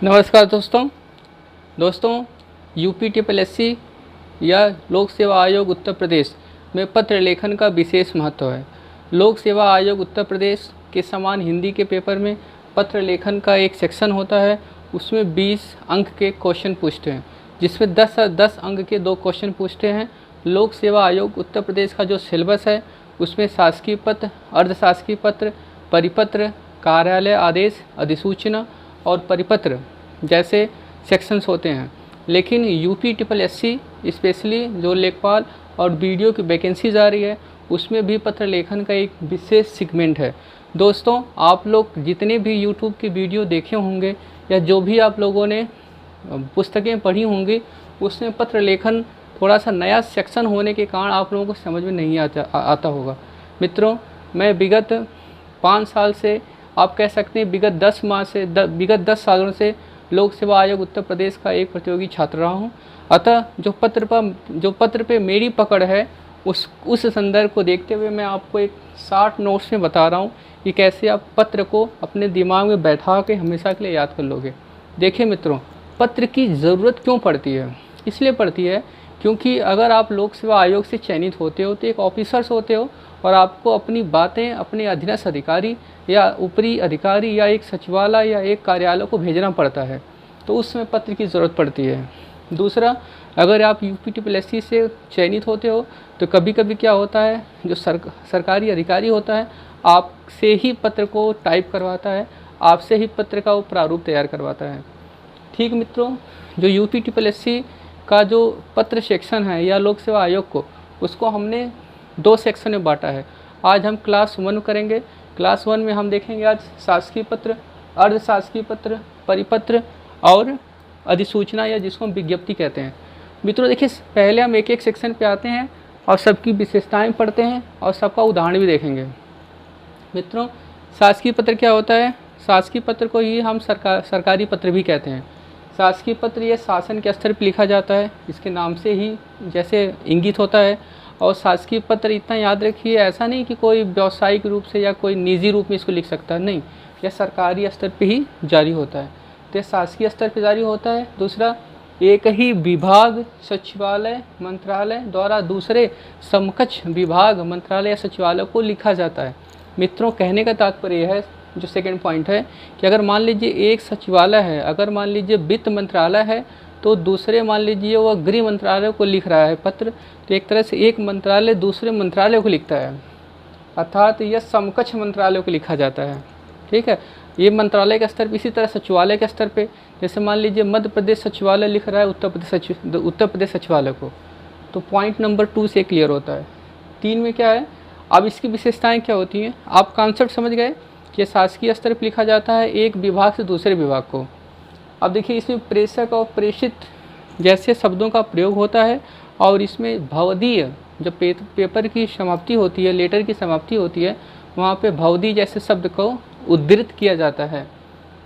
नमस्कार दोस्तों UP triple S सी या लोक सेवा आयोग उत्तर प्रदेश में पत्र लेखन का विशेष महत्व है। लोक सेवा आयोग उत्तर प्रदेश के समान हिंदी के पेपर में पत्र लेखन का एक सेक्शन होता है। उसमें 20 अंक के क्वेश्चन पूछते हैं, जिसमें 10 अंक के 2 क्वेश्चन पूछते हैं। लोक सेवा आयोग उत्तर प्रदेश का जो सिलेबस है उसमें शासकीय पत्र, अर्धशासकीय पत्र, परिपत्र, कार्यालय आदेश, अधिसूचना और परिपत्र जैसे सेक्शंस होते हैं। लेकिन UP triple S C specially जो लेखपाल और वीडियो की वैकेंसी आ रही है उसमें भी पत्र लेखन का एक विशेष सेगमेंट है। दोस्तों, आप लोग जितने भी यूट्यूब की वीडियो देखे होंगे या जो भी आप लोगों ने पुस्तकें पढ़ी होंगी उसमें पत्र लेखन थोड़ा सा नया सेक्शन होने के कारण आप लोगों को समझ में नहीं आता होगा। मित्रों, मैं विगत 5 साल से, आप कह सकते हैं विगत 10 सालों से लोक सेवा आयोग उत्तर प्रदेश का एक प्रतियोगी छात्र रहा हूँ। अतः जो पत्र पे मेरी पकड़ है उस संदर्भ को देखते हुए मैं आपको एक 60 नोट्स में बता रहा हूँ कि कैसे आप पत्र को अपने दिमाग में बैठा के हमेशा के लिए याद कर लोगे। देखिए मित्रों, पत्र की ज़रूरत क्यों पड़ती है? इसलिए पड़ती है क्योंकि अगर आप लोक सेवा आयोग से चयनित होते हो तो एक ऑफिसर्स होते हो और आपको अपनी बातें अपने अधीनस्थ अधिकारी या ऊपरी अधिकारी या एक सचिवालय या एक कार्यालय को भेजना पड़ता है, तो उसमें पत्र की ज़रूरत पड़ती है। दूसरा, अगर आप यूपी ट्रिपल एस सी से चयनित होते हो तो कभी कभी क्या होता है, जो सरकारी अधिकारी होता है आपसे ही पत्र को टाइप करवाता है, आपसे ही पत्र का वो प्रारूप तैयार करवाता है। ठीक मित्रों, जो यूपी ट्रिपल एस सी का जो पत्र सेक्शन है या लोक सेवा आयोग को, उसको हमने 2 सेक्शन में बांटा है। आज हम क्लास 1 करेंगे। क्लास 1 में हम देखेंगे आज शासकीय पत्र, अर्धशासकीय पत्र, परिपत्र और अधिसूचना या जिसको हम विज्ञप्ति कहते हैं। मित्रों देखिए, पहले हम एक सेक्शन पे आते हैं और सबकी विशेषताएं पढ़ते हैं और सबका उदाहरण भी देखेंगे। मित्रों, शासकीय पत्र क्या होता है? शासकीय पत्र को ही हम सरकारी पत्र भी कहते हैं। शासकीय पत्र ये शासन के स्तर पर लिखा जाता है, इसके नाम से ही जैसे इंगित होता है। और शासकीय पत्र इतना याद रखिए, ऐसा नहीं कि कोई व्यावसायिक रूप से या कोई निजी रूप में इसको लिख सकता है, नहीं, यह सरकारी स्तर पे ही जारी होता है। तो शासकीय स्तर पे जारी होता है। दूसरा, एक ही विभाग, सचिवालय, मंत्रालय द्वारा दूसरे समकक्ष विभाग, मंत्रालय या सचिवालय को लिखा जाता है। मित्रों, कहने का तात्पर्य है, जो सेकेंड पॉइंट है कि अगर मान लीजिए एक सचिवालय है, अगर मान लीजिए वित्त मंत्रालय है तो दूसरे मान लीजिए वह गृह मंत्रालय को लिख रहा है पत्र, तो एक तरह से एक मंत्रालय दूसरे मंत्रालय को लिखता है, अर्थात यह समकक्ष मंत्रालय को लिखा जाता है। ठीक है, ये मंत्रालय के स्तर पर। इसी तरह सचिवालय के स्तर पे, जैसे मान लीजिए मध्य प्रदेश सचिवालय लिख रहा है उत्तर प्रदेश सचिवालय को, तो पॉइंट नंबर 2 से क्लियर होता है। 3 में क्या है, अब इसकी विशेषताएँ क्या होती हैं? आप कॉन्सेप्ट समझ गए कि शासकीय स्तर पर लिखा जाता है एक विभाग से दूसरे विभाग को। अब देखिए, इसमें प्रेषक और प्रेषित जैसे शब्दों का प्रयोग होता है और इसमें भवदीय, जब पेपर की समाप्ति होती है, लेटर की समाप्ति होती है, वहाँ पे भवदी जैसे शब्द को उद्धृत किया जाता है।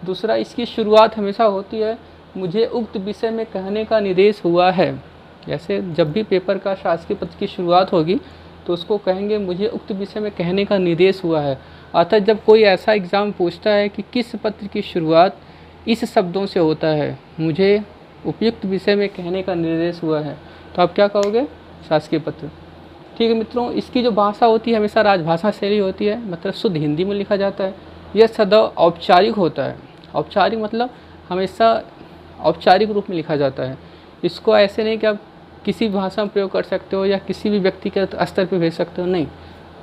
दूसरा, इसकी शुरुआत हमेशा होती है मुझे उक्त विषय में कहने का निर्देश हुआ है। जैसे जब भी पेपर का शासकीय पत्र की शुरुआत होगी तो उसको कहेंगे मुझे उक्त विषय में कहने का निर्देश हुआ है। अर्थात जब कोई ऐसा एग्ज़ाम पूछता है कि किस पत्र की शुरुआत इस शब्दों से होता है, मुझे उपयुक्त विषय में कहने का निर्देश हुआ है, तो आप क्या कहोगे? शासकीय पत्र। ठीक है मित्रों, इसकी जो भाषा होती है हमेशा राजभाषा शैली होती है, मतलब शुद्ध हिंदी में लिखा जाता है। यह सदैव औपचारिक होता है। औपचारिक मतलब हमेशा औपचारिक रूप में लिखा जाता है। इसको ऐसे नहीं कि आप किसी भी भाषा में प्रयोग कर सकते हो या किसी भी व्यक्ति के स्तर पर भेज सकते हो, नहीं,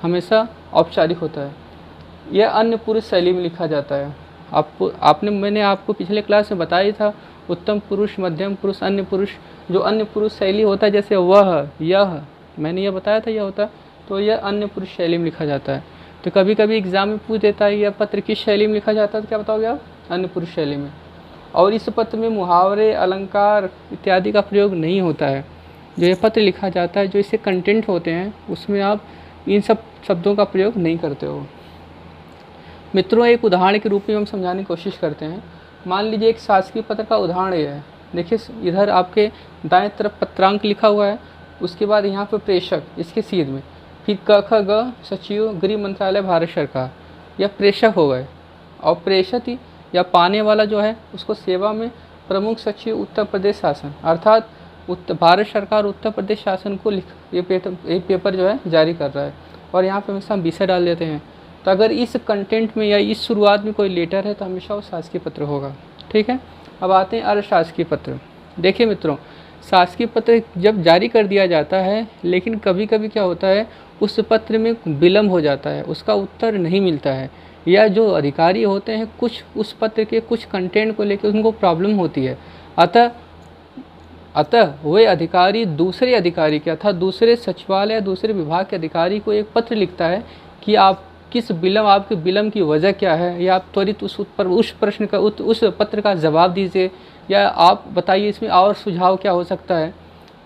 हमेशा औपचारिक होता है। यह अन्य पुरुष शैली में लिखा जाता है। मैंने आपको पिछले क्लास में बताया था, उत्तम पुरुष, मध्यम पुरुष, अन्य पुरुष। जो अन्य पुरुष शैली होता है, जैसे वह, यह, मैंने यह बताया था, यह होता है, तो यह अन्य पुरुष शैली में लिखा जाता है। तो कभी कभी एग्जाम में पूछ देता है यह पत्र किस शैली में लिखा जाता है, तो क्या बताओगे आप? अन्य पुरुष शैली में। और इस पत्र में मुहावरे, अलंकार इत्यादि का प्रयोग नहीं होता है। जो यह पत्र लिखा जाता है, जो इसके कंटेंट होते हैं, उसमें आप इन सब शब्दों का प्रयोग नहीं करते हो। मित्रों, एक उदाहरण के रूप में हम समझाने की कोशिश करते हैं। मान लीजिए एक शासकीय पत्र का उदाहरण ये है। देखिए, इधर आपके दाएं तरफ पत्रांक लिखा हुआ है, उसके बाद यहाँ पे प्रेषक इसके सीध में, फिर क ख ग सचिव गृह मंत्रालय भारत सरकार, यह प्रेषक हो गए। और या पाने वाला जो है उसको सेवा में प्रमुख सचिव उत्तर प्रदेश शासन, अर्थात भारत सरकार उत्तर प्रदेश शासन को ये पेपर जो है जारी कर रहा है। और यहाँ पे हमेशा हम विषय डाल देते हैं, तो अगर इस कंटेंट में या इस शुरुआत में कोई लेटर है तो हमेशा वो शासकीय पत्र होगा। ठीक है, अब आते हैं अशासकीय पत्र। देखिए मित्रों, शासकीय पत्र जब जारी कर दिया जाता है, लेकिन कभी कभी क्या होता है उस पत्र में विलम्ब हो जाता है, उसका उत्तर नहीं मिलता है, या जो अधिकारी होते हैं कुछ उस पत्र के कुछ कंटेंट को लेकर उनको प्रॉब्लम होती है। अतः वे अधिकारी दूसरे अधिकारी के अर्थात दूसरे सचिवालय या दूसरे विभाग के अधिकारी को एक पत्र लिखता है कि आप आपके विलम्ब की वजह क्या है, या आप त्वरित उस प्रश्न का उस पत्र का जवाब दीजिए, या आप बताइए इसमें और सुझाव क्या हो सकता है।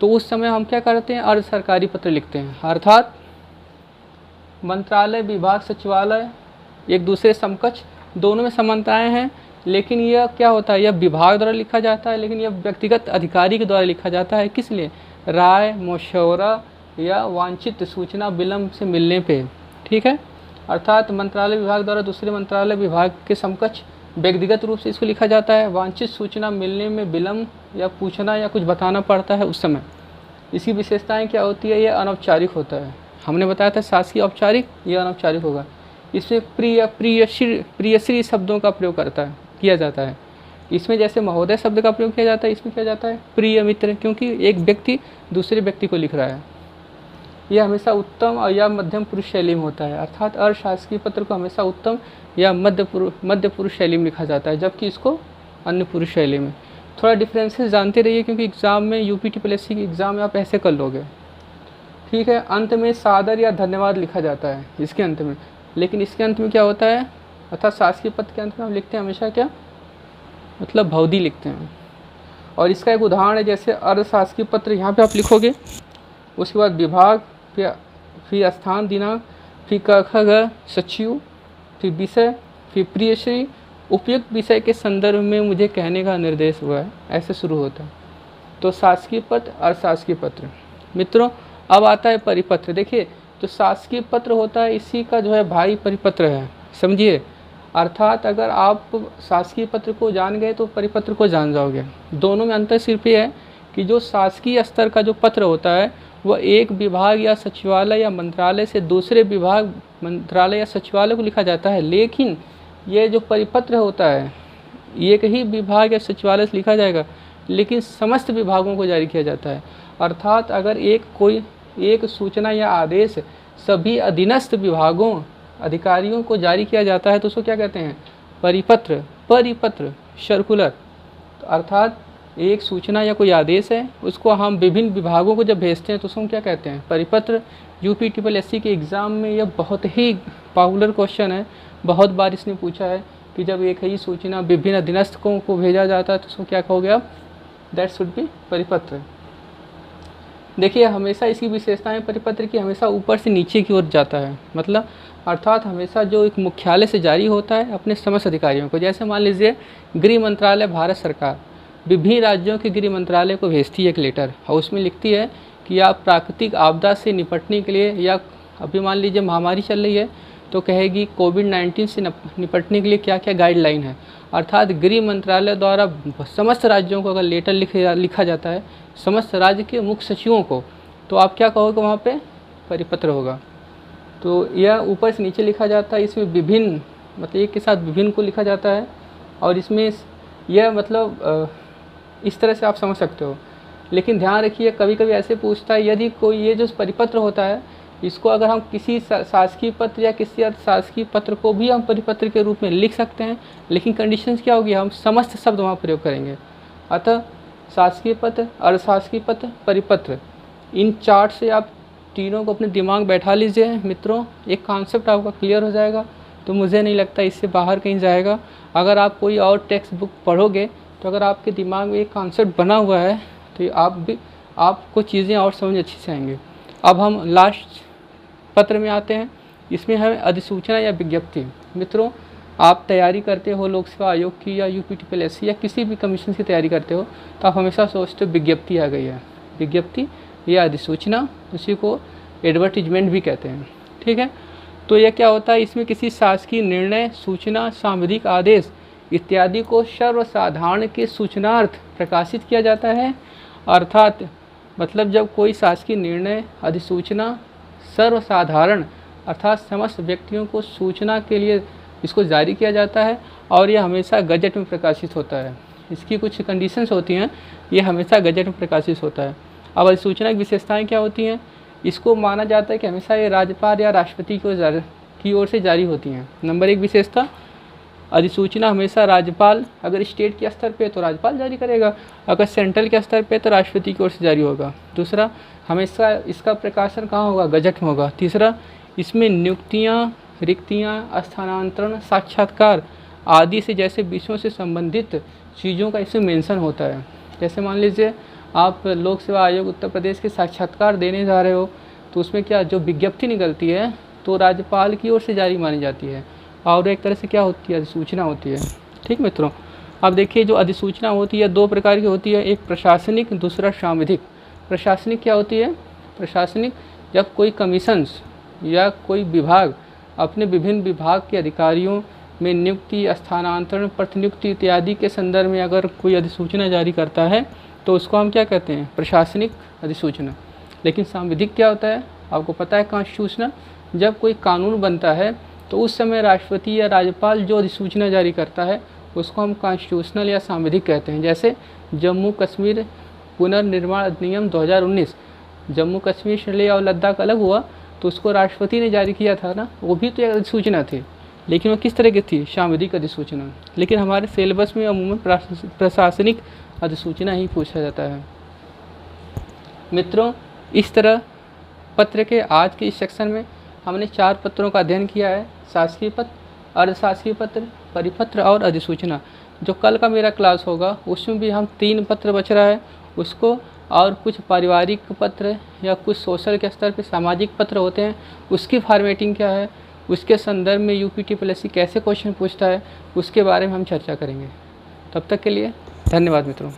तो उस समय हम क्या करते हैं, अर्ध सरकारी पत्र लिखते हैं, अर्थात मंत्रालय, विभाग, सचिवालय एक दूसरे समकक्ष, दोनों में समानताएं हैं, लेकिन यह क्या होता है, यह विभाग द्वारा लिखा जाता है, लेकिन यह व्यक्तिगत अधिकारी के द्वारा लिखा जाता है। किस लिए? राय, मशवरा या वांछित सूचना विलम्ब से मिलने पे। ठीक है, अर्थात मंत्रालय विभाग द्वारा दूसरे मंत्रालय विभाग के समकक्ष व्यक्तिगत रूप से इसको लिखा जाता है। वांछित सूचना मिलने में विलम्ब या पूछना या कुछ बताना पड़ता है उस समय। इसकी विशेषताएं क्या होती है? यह अनौपचारिक होता है। हमने बताया था शासकीय औपचारिक, यह अनौपचारिक होगा। इसमें प्रियश्री शब्दों का प्रयोग किया जाता है। इसमें जैसे महोदय शब्द का प्रयोग किया जाता है, इसमें किया जाता है प्रिय मित्र, क्योंकि एक व्यक्ति दूसरे व्यक्ति को लिख रहा है। यह हमेशा उत्तम और या मध्यम पुरुष शैली में होता है, अर्थात अशासकीय पत्र को हमेशा उत्तम या मध्य पुरुष शैली में लिखा जाता है, जबकि इसको अन्य पुरुष शैली में। थोड़ा डिफरेंसेस जानते रहिए, क्योंकि एग्ज़ाम में यूपीटीपीएससी के एग्ज़ाम में आप ऐसे कर लोगे। ठीक है, अंत में सादर या धन्यवाद लिखा जाता है इसके अंत में, लेकिन इसके अंत में क्या होता है, अर्थात शासकीय पत्र के अंत में हम लिखते हैं हमेशा क्या, मतलब भवदी लिखते हैं। और इसका एक उदाहरण है, जैसे अर्धशासकीय पत्र यहाँ पे आप लिखोगे, उसके बाद विभाग, फिर स्थान, दिनांक, फिर क ख ग सचिव, फिर विषय, फिर प्रियश्री, उपयुक्त विषय के संदर्भ में मुझे कहने का निर्देश हुआ है, ऐसे शुरू होता है। तो शासकीय पत्र, अशासकीय पत्र। मित्रों, अब आता है परिपत्र। देखिए, जो शासकीय पत्र होता है इसी का जो है भाई परिपत्र है, समझिए। अर्थात अगर आप शासकीय पत्र को जान गए तो परिपत्र को जान जाओगे। दोनों में अंतर सिर्फ ये है कि जो शासकीय स्तर का जो पत्र होता है वह एक विभाग या सचिवालय या मंत्रालय से दूसरे विभाग, मंत्रालय या सचिवालय को लिखा जाता है, लेकिन ये जो परिपत्र होता है एक ही विभाग या सचिवालय से लिखा जाएगा, लेकिन समस्त विभागों को जारी किया जाता है। अर्थात अगर एक सूचना या आदेश सभी अधीनस्थ विभागों, अधिकारियों को जारी किया जाता है तो उसको क्या कहते हैं, परिपत्र, सर्कुलर। तो अर्थात एक सूचना या कोई आदेश है, उसको हम विभिन्न विभागों को जब भेजते हैं तो उसको क्या कहते हैं, परिपत्र। यूपीटीपीएससी के एग्ज़ाम में यह बहुत ही पॉपुलर क्वेश्चन है, बहुत बार इसने पूछा है कि जब एक ही सूचना विभिन्न अधीनस्थों को भेजा जाता है तो उसको क्या कहोगे आप, दैट शुड बी परिपत्र। देखिए, हमेशा इसकी विशेषताएं परिपत्र की हमेशा ऊपर से नीचे की ओर जाता है, मतलब अर्थात हमेशा जो एक मुख्यालय से जारी होता है अपने समस्त अधिकारियों को। जैसे मान लीजिए गृह मंत्रालय, भारत सरकार विभिन्न राज्यों के गृह मंत्रालय को भेजती है एक लेटर, और उसमें लिखती है कि आप प्राकृतिक आपदा से निपटने के लिए, या अभी मान लीजिए महामारी चल रही है तो कहेगी कोविड-19 से निपटने के लिए क्या क्या गाइडलाइन है। अर्थात गृह मंत्रालय द्वारा समस्त राज्यों को अगर लेटर लिखा जाता है, समस्त राज्य के मुख्य सचिवों को, तो आप क्या कहोगे, वहाँ पे परिपत्र होगा। तो यह ऊपर से नीचे लिखा जाता है, इसमें विभिन्न, मतलब एक के साथ विभिन्न को लिखा जाता है, और इसमें यह मतलब इस तरह से आप समझ सकते हो। लेकिन ध्यान रखिए, कभी कभी ऐसे पूछता है, यदि कोई ये जो परिपत्र होता है इसको अगर हम किसी शासकीय पत्र या किसी शासकीय पत्र को भी हम परिपत्र के रूप में लिख सकते हैं, लेकिन कंडीशंस क्या होगी, हम समस्त शब्द वहाँ प्रयोग करेंगे। अतः शासकीय पत्र, अर्धशासकीय पत्र, परिपत्र, इन चार्ट से आप तीनों को अपने दिमाग बैठा लीजिए मित्रों, एक कॉन्सेप्ट आपका क्लियर हो जाएगा। तो मुझे नहीं लगता इससे बाहर कहीं जाएगा। अगर आप कोई और टेक्स्ट बुक पढ़ोगे तो अगर आपके दिमाग में एक कॉन्सेप्ट बना हुआ है तो आपको चीज़ें और समझ अच्छी से आएंगे। अब हम लास्ट पत्र में आते हैं, इसमें है अधिसूचना या विज्ञप्ति। मित्रों, आप तैयारी करते हो लोक सेवा आयोग की या यूपीटीपीएससी या किसी भी कमीशन की तैयारी करते हो तो आप हमेशा सोचते हो विज्ञप्ति आ गई है। विज्ञप्ति या अधिसूचना, उसी को एडवर्टीजमेंट भी कहते हैं। ठीक है, तो यह क्या होता है, इसमें किसी शासकीय निर्णय, सूचना, सामरिक आदेश इत्यादि को सर्वसाधारण के सूचनार्थ प्रकाशित किया जाता है। अर्थात मतलब जब कोई शासकीय निर्णय अधिसूचना सर्वसाधारण अर्थात समस्त व्यक्तियों को सूचना के लिए इसको जारी किया जाता है और यह हमेशा गजट में प्रकाशित होता है। इसकी कुछ कंडीशंस होती हैं, ये हमेशा गजट में प्रकाशित होता है। अब अधिसूचना की विशेषताएं क्या होती हैं? इसको माना जाता है कि हमेशा ये राज्यपाल या राष्ट्रपति की ओर से जारी होती हैं। नंबर 1 विशेषता, अधिसूचना हमेशा राज्यपाल, अगर स्टेट के स्तर पे तो राज्यपाल जारी करेगा, अगर सेंट्रल के स्तर पे तो राष्ट्रपति की ओर से जारी होगा। दूसरा, हमेशा इसका प्रकाशन कहाँ होगा? गजट में होगा। तीसरा, इसमें नियुक्तियाँ, रिक्तियाँ, स्थानांतरण, साक्षात्कार आदि से जैसे विषयों से संबंधित चीज़ों का इसमें मेंशन होता है। जैसे मान लीजिए आप लोक सेवा आयोग उत्तर प्रदेश के साक्षात्कार देने जा रहे हो, तो उसमें क्या जो विज्ञप्ति निकलती है तो राज्यपाल की ओर से जारी मानी जाती है और एक तरह से क्या होती है? अधिसूचना होती है। ठीक मित्रों, अब देखिए जो अधिसूचना होती है 2 प्रकार की होती है, एक प्रशासनिक, दूसरा सांविधिक। प्रशासनिक क्या होती है? प्रशासनिक जब कोई कमीशंस या कोई विभाग अपने विभिन्न विभाग के अधिकारियों में नियुक्ति, स्थानांतरण, प्रतिनियुक्ति इत्यादि के संदर्भ में अगर कोई अधिसूचना जारी करता है तो उसको हम क्या कहते हैं? प्रशासनिक अधिसूचना। लेकिन सांविधिक क्या होता है? आपको पता है कॉन्स्टिट्यूशनल, जब कोई कानून बनता है तो उस समय राष्ट्रपति या राज्यपाल जो अधिसूचना जारी करता है उसको हम कॉन्स्टिट्यूशनल या सांविधिक कहते हैं। जैसे जम्मू कश्मीर पुनर्निर्माण अधिनियम 2019, जम्मू कश्मीर से ले और लद्दाख अलग हुआ तो उसको राष्ट्रपति ने जारी किया था ना, वो भी तो एक अधिसूचना थी, लेकिन वो किस तरह की थी? सांविधिक अधिसूचना। लेकिन हमारे सिलेबस में अमूमन प्रशासनिक अधिसूचना ही पूछा जाता है। मित्रों, इस तरह पत्र के आज के इस सेक्शन में हमने 4 पत्रों का अध्ययन किया है, शासकीय पत्र, अर्धशासकीय पत्र, परिपत्र और अधिसूचना। जो कल का मेरा क्लास होगा उसमें भी हम 3 पत्र बच रहा है उसको, और कुछ पारिवारिक पत्र या कुछ सोशल के स्तर पे सामाजिक पत्र होते हैं, उसकी फॉर्मेटिंग क्या है, उसके संदर्भ में यूपीटीपीएससी कैसे क्वेश्चन पूछता है, उसके बारे में हम चर्चा करेंगे। तब तक के लिए धन्यवाद मित्रों।